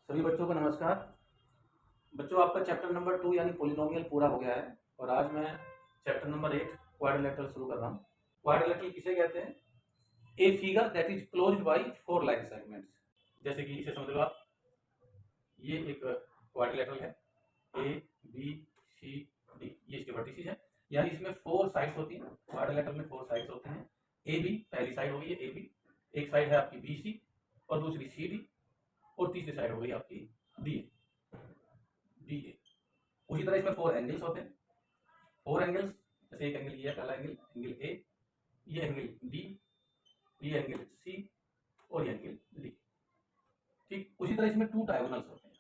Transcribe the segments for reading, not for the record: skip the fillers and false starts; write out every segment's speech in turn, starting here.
सभी बच्चों को नमस्कार। बच्चों, आपका चैप्टर नंबर 2 यानी पोलिनोमियल पूरा हो गया है और आज मैं चैप्टर नंबर 8 क्वाड्रिलेटरल शुरू कर रहा हूँ। क्वाड्रिलेटरल किसे कहते हैं? A figure that is closed by 4 line segments. जैसे कि इसे समझ लो आप, ये एक क्वाड्रिलेटरल है, ए बी सी डी, ये इसके वर्टिसेस हैं, यानी इसमें 4 साइड्स होती हैं। क्वाड्रिलेटरल में 4 साइड्स होते हैं। ए बी पहली साइड हो गई है, ए बी एक साइड है आपकी बी सी और दूसरी सी डी और तीसरी साइड हो गई आपकी डी डी ए। उसी तरह इसमें 4 एंगल्स होते हैं। 4 एंगल्स, जैसे एक एंगल ये है, पहला एंगल एंगल ए, ये एंगल डी, ये एंगल सी और ये एंगल डी। ठीक, उसी तरह इसमें 2 डायगोनल्स होते हैं।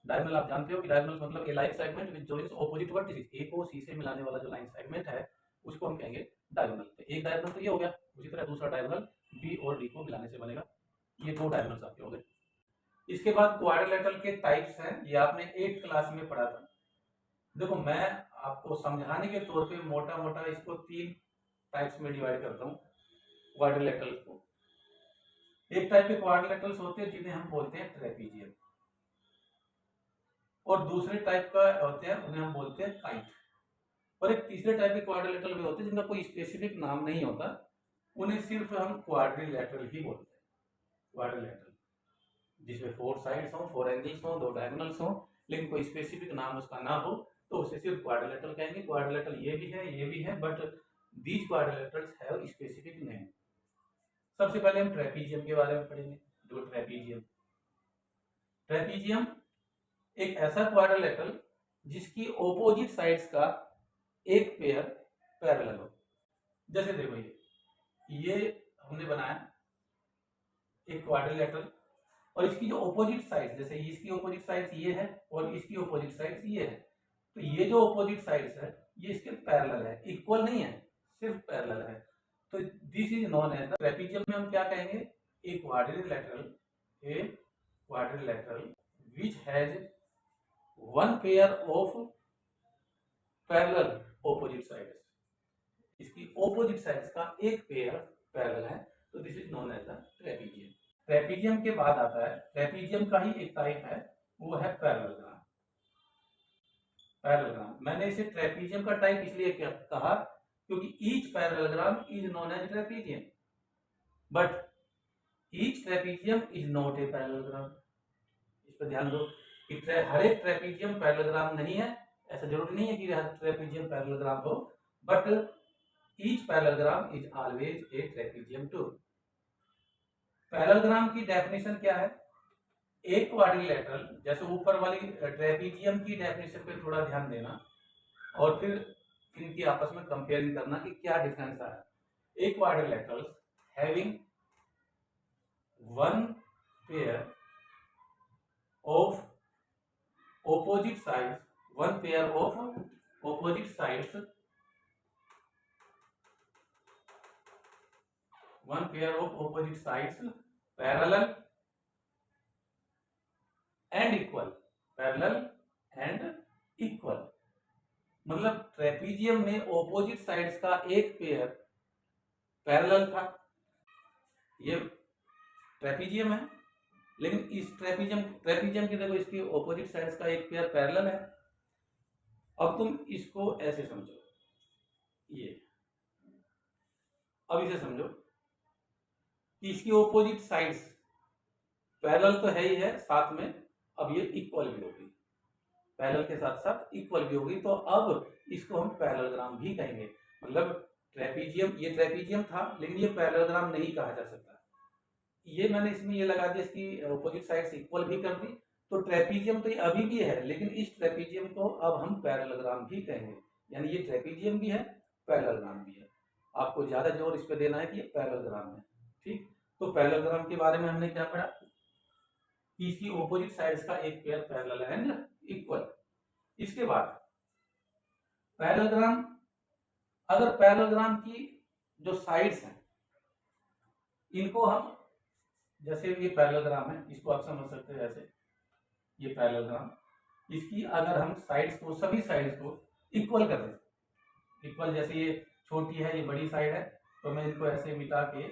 डायगोनल आप जानते हो कि डायगोनल्स मतलब a line segment which joins opposite vertices. A को सी से मिलाने वाला जो लाइन सेगमेंट है उसको हम कहेंगे डायगोनल। तो एक डायगोनल तो ये हो गया, उसी तरह दूसरा डायगोनल बी और डी को मिलाने से बनेगा। ये 2 डायगोनल्स आपके हो गए। इसके बाद क्वाड्रिलेटरल के टाइप्स हैं, ये आपने 8th क्लास में पढ़ा था। देखो, मैं आपको समझाने के तौर पे मोटा मोटा इसको 3 टाइप्स में डिवाइड करता हूँ क्वाड्रिलेटरल को। एक टाइप के क्वाड्रिलेटरल्स होते हैं जिन्हें हम बोलते हैं ट्रेपीजियम, और दूसरे टाइप का होते हैं उन्हें हम बोलते हैं काइट, और एक तीसरे टाइप के क्वाड्रिलेटरल भी होते हैं जिनका कोई स्पेसिफिक नाम नहीं होता, उन्हें सिर्फ हम क्वाड्रिलेटरल ही बोलते हैं। क्वाड्रिलेटरल जिसमें 4 साइड्स हो, 4 एंगल्स हो, 2 डायगोनल्स हो, लेकिन कोई स्पेसिफिक नाम उसका ना हो तो उसे सिर्फ क्वाड्रिलेटरल कहेंगे। क्वाड्रिलेटरल ये भी है, but these quadrilaterals have specific name. सबसे पहले हम ट्रेपीजियम के बारे में पढ़ेंगे। जो ट्रेपीजियम एक ऐसा क्वाड्रिलेटरल जिसकी ऑपोजिट साइड्स का एक पेयर पैरेलल हो। जैसे देखो, ये हमने बनाया एक क्वाड्रिलेटरल और इसकी जो ऑपोजिट साइड्स, जैसे इसकी ऑपोजिट साइड्स ये है और इसकी ऑपोजिट साइड्स ये है, तो ये जो ऑपोजिट साइड्स है ये इसके पैरेलल है, इक्वल नहीं है, सिर्फ पैरेलल है। तो this is known as the trapezium में हम क्या कहेंगे? A quadrilateral which has one pair of parallel opposite sides. इसकी ऑपोजिट साइड्स का एक पेयर पैरेलल है, तो this is known as the trapezium. Trapezium के बाद आता है, ट्रेपीजियम का ही एक टाइप है, वो है पैरेललोग्राम। मैंने इसे ट्रेपीजियम का टाइप इसलिए कहा क्योंकि each parallelogram is known as trapezium, but each trapezium is not a parallelogram. इस पर ध्यान दो कि हर एक ट्रेपीजियम पैरेललोग्राम नहीं है। ऐसा जरूरी नहीं है कि हर ट्रेपीजियम पैरेललोग्राम हो, but each parallelogram is always a trapezium too. Parallelogram की डेफिनेशन क्या है? एक क्वाड्रिलेटरल, जैसे ऊपर वाली ट्रेपीजियम की डेफिनेशन पे थोड़ा ध्यान देना और फिर इनकी आपस में कंपेयरिंग करना कि क्या डिफरेंस आ रहा है। एक quadrilateral having one pair of opposite sides, one pair of opposite sides, parallel and equal, मतलब ट्रेपीजियम में ऑपोजिट साइड्स का एक पेयर पैरेलल था। ये ट्रेपीजियम है, लेकिन इस ट्रेपीजियम की देखो, इसकी ऑपोजिट साइड्स का एक पेयर पैरेलल है। अब तुम इसको ऐसे समझो, ये अब इसे समझो कि इसकी ऑपोजिट साइड्स पैरेलल तो है ही है, साथ में अब ये इक्वल भी होगी, पैरेलल के साथ साथ इक्वल भी होगी, तो अब इसको हम पैरेललोग्राम भी कहेंगे। मतलब ट्रेपीजियम, ये ट्रेपीजियम था लेकिन ये पैरेललोग्राम नहीं कहा जा सकता। ये मैंने इसमें ये लगा दिया, इसकी ऑपोजिट साइड्स इक्वल भी कर दी, तो ट्रेपीजियम तो ये अभी भी है, लेकिन इस ट्रेपीजियम को अब हम पैरेललोग्राम भी कहेंगे। यानी ये ट्रेपीजियम भी है, पैरेललोग्राम भी है। आपको ज्यादा जोर इस पे देना है कि ये पैरेललोग्राम है। ठीक, तो पैरेललोग्राम के बारे में हमने क्या पढ़ा कि इसकी ऑपोजिट साइड्स का एक पेयर पैरेलल एंड इक्वल। इसके बाद पैरेललोग्राम, अगर पैरेललोग्राम की जो साइड्स हैं इनको हम, जैसे ये पैरेललोग्राम है, इसको आप समझ सकते हैं जैसे ये पैरेललोग्राम, इसकी अगर हम साइड्स को, सभी साइड्स को इक्वल कर दें, इक्वल, जैसे ये छोटी है, ये बड़ी साइड है, तो मैं इनको ऐसे मिटा के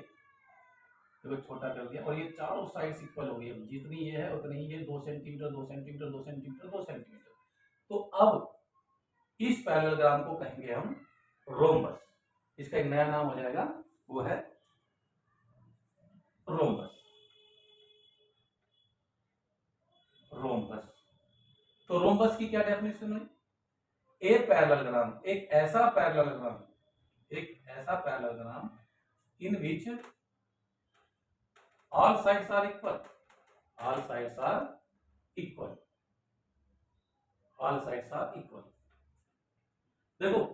देखो छोटा कर दिया और ये चारों साइड्स इक्वल हो गई। अब जितनी ये है उतनी ही ये 2 सेंटीमीटर 2 सेंटीमीटर 2 सेंटीमीटर 2 सेंटीमीटर। तो अब इस पैरेललोग्राम को कहेंगे हम रोम्बस। इसका एक नया नाम हो जाएगा, वो है रोम्बस। रोम्बस। तो रोम्बस की क्या डेफिनेशन है? ए पैरेललोग्राम, एक ऐसा parallelogram in which all sides are equal, all sides are equal, all sides are equal. देखो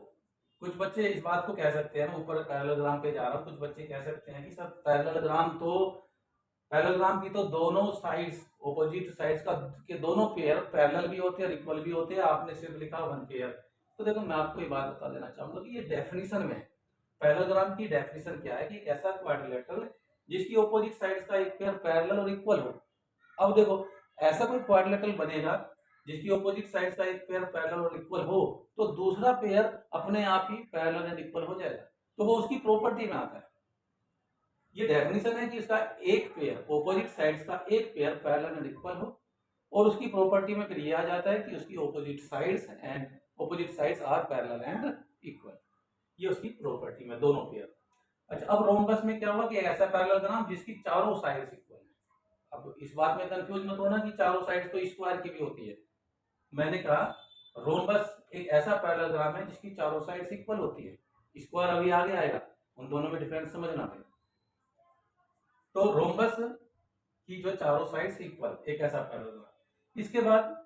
कुछ बच्चे इस बात को कह सकते हैं ना, ऊपर पैरेललोग्राम पे जा रहा हूं, कुछ बच्चे कह सकते हैं कि सर पैरेललोग्राम की तो दोनों साइड्स, ऑपोजिट साइड्स का के दोनों पेयर पैरेलल भी होते हैं, इक्वल भी होते हैं, आपने सिर्फ लिखा वन पेयर। तो देखो मैं आपको ये बात बता देना चाहूंगा कि ये डेफिनेशन में पैरेललोग्राम की डेफिनेशन क्या है कि एक ऐसा क्वाड्रिलेटरल जिसकी ऑपोजिट साइड्स का एक पेयर पैरेलल और इक्वल हो। अब देखो ऐसा कोई क्वाड्रिलेटरल बनेगा जिसकी ऑपोजिट साइड्स का एक पेयर पैरेलल और इक्वल हो, तो दूसरा पेयर अपने आप ही पैरेलल एंड इक्वल हो जाएगा, तो वो उसकी प्रॉपर्टी में आता है। ये डेफिनेशन है कि इसका एक पेयर, ऑपोजिट साइड्स का एक पेयर पैरेलल एंड इक्वल हो, और उसकी प्रॉपर्टी में फिर ये आ जाता है कि उसकी opposite sides are parallel and equal. ये उसकी प्रॉपर्टी में दोनों पेयर। अच्छा, अब रोम्बस में क्या हुआ कि ऐसा पैरेललोग्राम जिसकी चारों साइड्स इक्वल है। अब इस बात में कंफ्यूज मत होना कि चारों साइड्स तो स्क्वायर की भी होती है। मैंने कहा रोम्बस एक ऐसा पैरेललोग्राम है जिसकी चारों साइड्स इक्वल होती है। स्क्वायर अभी आगे आएगा, उन दोनों में डिफरेंस समझना है। तो रोम्बस की जो चारों साइड्स इक्वल, एक ऐसा पैरेललोग्राम। इसके बाद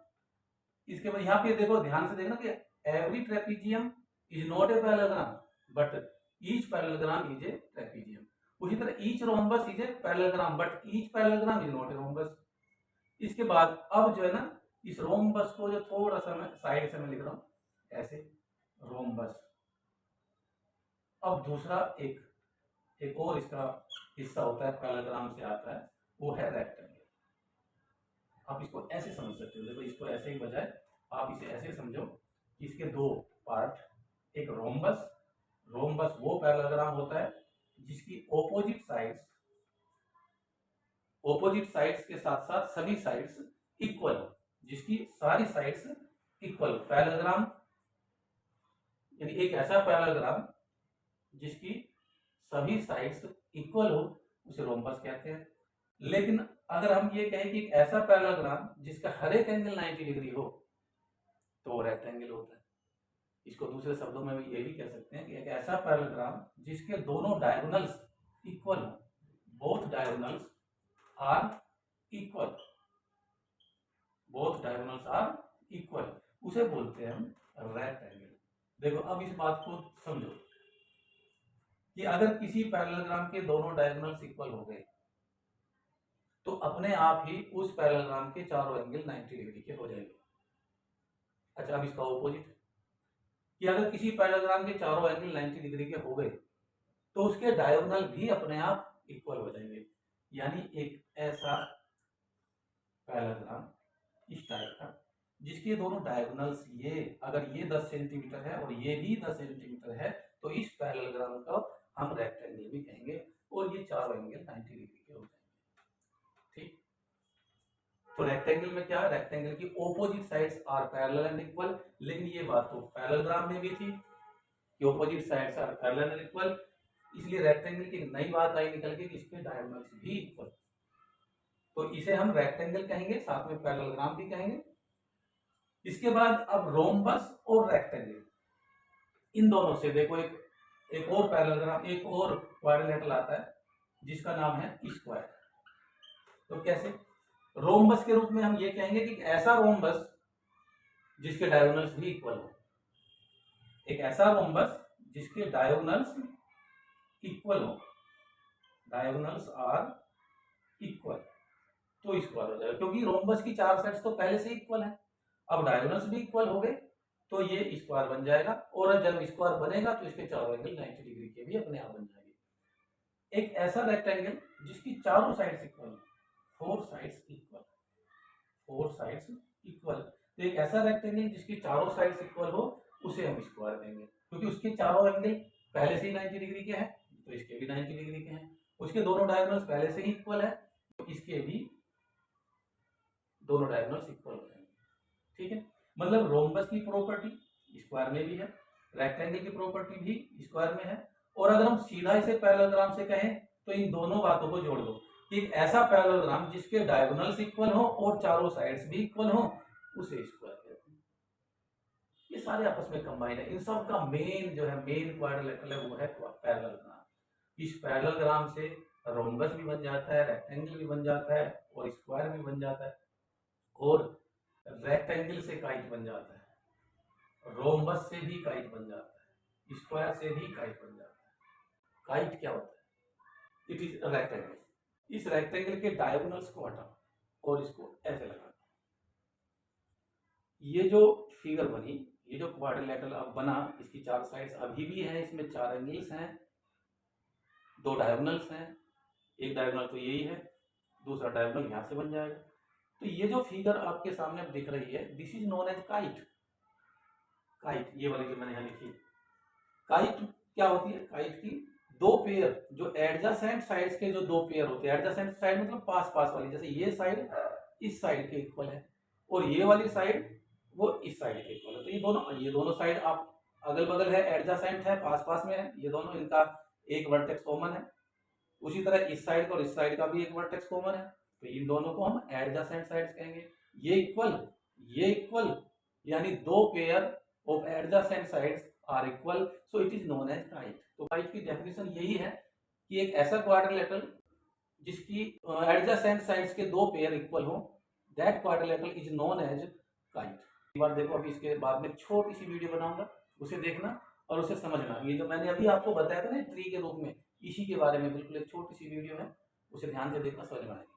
यहाँ पे देखो, ध्यान से देखना कि every trapezium is not a parallelogram but each parallelogram is a trapezium. उसी तरह each rhombus is a parallelogram but each parallelogram is not a rhombus. इसके बाद अब जो है ना, इस रोम्बस को जो थोड़ा सा मैं साइड से मैं लिख रहा हूं ऐसे, रोम्बस। अब दूसरा एक और इसका हिस्सा होता है, पैरेललोग्राम से आता है, वो है रेक्टेंगल। आप इसको ऐसे समझ सकते हो, देखो इसको ऐसे ही बजाय आप इसे ऐसे समझो कि इसके दो पार्ट, एक रोम्बस वो पैरेललोग्राम होता है जिसकी ऑपोजिट साइड्स के साथ साथ सभी साइड्स इक्वल हो, जिसकी सारी साइड्स इक्वल हो। पैरेललोग्राम यानी एक ऐसा पैरेललोग्राम जिसकी सभी साइड्स इक्वल हो, उसे रोम्बस कहते हैं। लेकिन अगर हम ये कहें कि एक ऐसा पैरेललोग्राम जिसका हर एक एंगल 90 डिग्री हो, तो वो रेक्टेंगल होता है। इसको दूसरे शब्दों में ये भी कह सकते हैं कि एक ऐसा पैरेललोग्राम जिसके दोनों डायगोनल्स इक्वल हो, बोथ डायगोनल्स आर इक्वल, उसे बोलते हैं हम रेक्टेंगल। देखो अब इस बात को समझो कि अगर किसी पैरेललोग्राम के दोनों डायगोनल्स इक्वल हो गए तो अपने आप ही उस पैरेललोग्राम के चारों एंगल 90 डिग्री के हो जाएंगे। अच्छा, अब इसका ऑपोजिट कि अगर किसी पैरेललोग्राम के चारों एंगल 90 डिग्री के हो गए तो उसके डायगोनल भी अपने आप इक्वल हो जाएंगे। यानी एक ऐसा पैरेललोग्राम इस टाइप का जिसके दोनों डायगोनल्स, ये अगर ये 10 सेंटीमीटर है और ये भी 10 सेंटीमीटर है, तो इस पैरेललोग्राम का हम रेक्टेंगल भी कहेंगे, और ये चारों एंगल 90 डिग्री के हो जाएंगे। ठीक, तो रेक्टेंगल में क्या है, रेक्टेंगल की opposite sides are parallel and equal. लेकिन ये बात तो पैरेललोग्राम में भी थी कि opposite sides are parallel and equal, इसलिए रेक्टेंगल की नई बात आई निकल के कि इसके डायगोनल्स भी इक्वल, तो इसे हम रेक्टेंगल कहेंगे, साथ में पैरेललोग्राम भी कहेंगे। इसके बाद अब रोम्बस और रेक्टेंगल, इन दोनों से देखो एक और पैरेललोग्राम, एक और क्वाड्रिलेटरल आता है जिसका नाम है स्क्वायर। तो कैसे, रोम्बस के रूप में हम ये कहेंगे कि ऐसा रोम्बस जिसके डायगोनल्स भी इक्वल हो, एक ऐसा रोम्बस जिसके डायगोनल्स इक्वल हो, डायगोनल्स आर इक्वल, तो स्क्वायर हो जाएगा, क्योंकि रोम्बस की चार साइड्स तो पहले से इक्वल है। अब डायगोनल्स भी इक्वल हो गए तो ये स्क्वायर बन जाएगा, और जब स्क्वायर बनेगा तो इसके चारों एंगल 90 डिग्री के भी अपने आप बन जाएंगे। एक ऐसा रेक्टेंगल जिसकी चारों साइड्स इक्वल, 4 साइड्स इक्वल, तो एक ऐसा रेक्टेंगल जिसकी चारों साइड्स इक्वल हो, उसे हम स्क्वायर देंगे, क्योंकि उसके चारों एंगल पहले से ही 90 डिग्री के हैं, तो इसके भी 90 डिग्री के हैं। उसके दोनों डायगोनल्स पहले से ही इक्वल है, तो इसके भी दोनों डायगोनल्स इक्वल हो जाएंगे। ठीक है, मतलब रोम्बस की प्रॉपर्टी स्क्वायर में भी है, रेक्टेंगल की प्रॉपर्टी भी स्क्वायर में है, और अगर हम सीधा इसे पैरेललोग्राम से कहें तो इन दोनों बातों को जोड़ दो, एक ऐसा पैरेललोग्राम जिसके डायगोनल्स इक्वल हो और चारों साइड्स भी इक्वल हो, उसे स्क्वायर कहते हैं। ये सारे आपस में कंबाइन है। इन सब का मेन जो है, मेन क्वाड्रिलेटरल है, वो है पैरेललोग्राम। इस पैरेललोग्राम से रोम्बस भी बन जाता है, रेक्टेंगल भी बन जाता है, और स्क्वायर भी बन जाता है, और रेक्टेंगल से काइट बन जाता है, रोम्बस से भी काइट बन जाता है, स्क्वायर से भी काइट बन जाता है। काइट क्या होता है? It is rectangle. इस रेक्टेंगल के डायगोनल्स को हटाओ और इसको ऐसे लगा दो। ये जो फिगर बनी, ये जो क्वाड्रिलेटरल अब बना, इसकी चार साइड्स अभी भी हैं, इसमें चार एंगल्स हैं, दो डायगोनल्स हैं, एक डायगोनल तो यही है, दूसरा डायगोनल यहां से बन जाएगा। तो ये जो फिगर आपके सामने अब दिख रही है, this is known as kite. Kite ये वाली जो मैंने यहाँ लिखी, काइट क्या होती है? काइट की दो पेयर, जो एडजेसेंट साइड्स के जो दो पेयर होते हैं, एडजेसेंट साइड मतलब पास पास वाली, जैसे ये साइड इस साइड के इक्वल है और ये वाली साइड वो इस साइड के इक्वल है, तो ये दोनों साइड आप अगल बगल है, एडजेसेंट है, पास पास में है, ये दोनों, इनका एक वर्टेक्स कॉमन है। उसी तरह इस साइड का और इस साइड का भी एक वर्टेक्स कॉमन है, तो इन दोनों को हम एडजेसेंट साइड्स कहेंगे। ये इक्वल यानी दो pair of adjacent sides are equal, so it is known as kite. तो काइट की डेफिनेशन यही है कि एक ऐसा क्वाड्रिलेटरल जिसकी एडजेसेंट साइड्स के दो पेयर इक्वल हो, that quadrilateral is known as kite. एक बार देखो, अभी इसके बाद में छोटी सी वीडियो बनाऊंगा, उसे देखना और उसे समझना। ये जो मैंने अभी आपको बताया था ना ट्री के रूप में, इसी के बारे में बिल्कुल एक छोटी सी वीडियो है, उसे ध्यान से देखना, समझ में आएगी।